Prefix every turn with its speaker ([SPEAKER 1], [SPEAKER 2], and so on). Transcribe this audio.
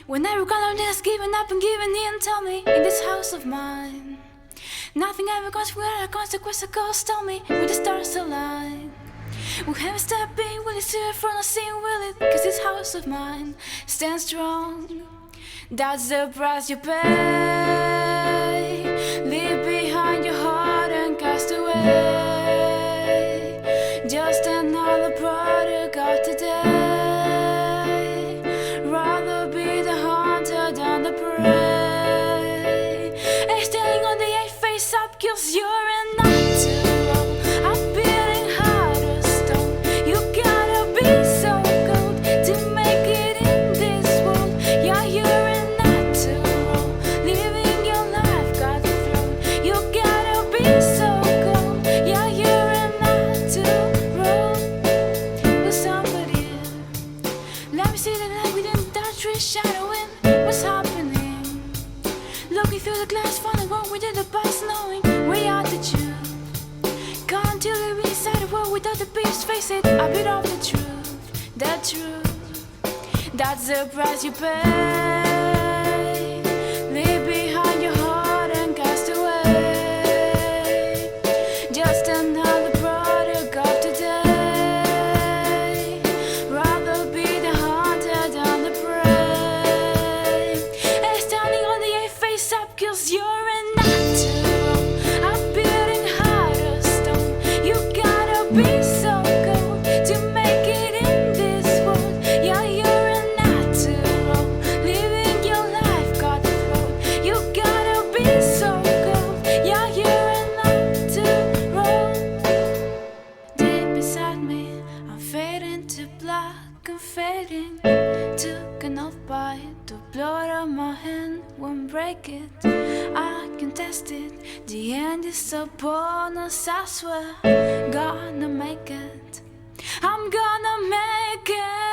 [SPEAKER 1] When everyone I'm just giving up and giving in, tell me, in this house of mine, nothing ever comes without a consequence. A ghost, tell me, with the stars align. We'll have a step in, will it see it from the scene, will it? Cause this house of mine stands strong. That's the price you pay. Leave behind your heart and cast away. Just another product of today. Rather be the hunter than the prey. And standing on the edge, face up, cause you're a natural. I'm beating hard as stone. You gotta be so cold to make it in this world. Yeah, you're a natural. Living your life, got thrown. You gotta be so cold. Yeah, you're a natural. With somebody, let me see the light within that tree shadowing. What's happening? Looking through the glass, finding what we did the past, knowing we are the truth. Can't till we inside the world without the beast. Face it, a bit of the truth. The truth, that's the price you pay. Leave behind your heart and cast away. Just another product of today. Rather be the hunter than the prey. And standing on the edge, face up, cause you're a natural. I'm beating hard as stone. You gotta be so cold to make it in this world. Yeah, you're a natural. Living your life, got thrown. You gotta be so cold. Yeah, you're a natural. Deep inside me, I'm fading to black and fading. Took an oath by the blood of my hand, won't break it. I can test it. The end is upon us, I swear. Gonna make it. I'm gonna make it.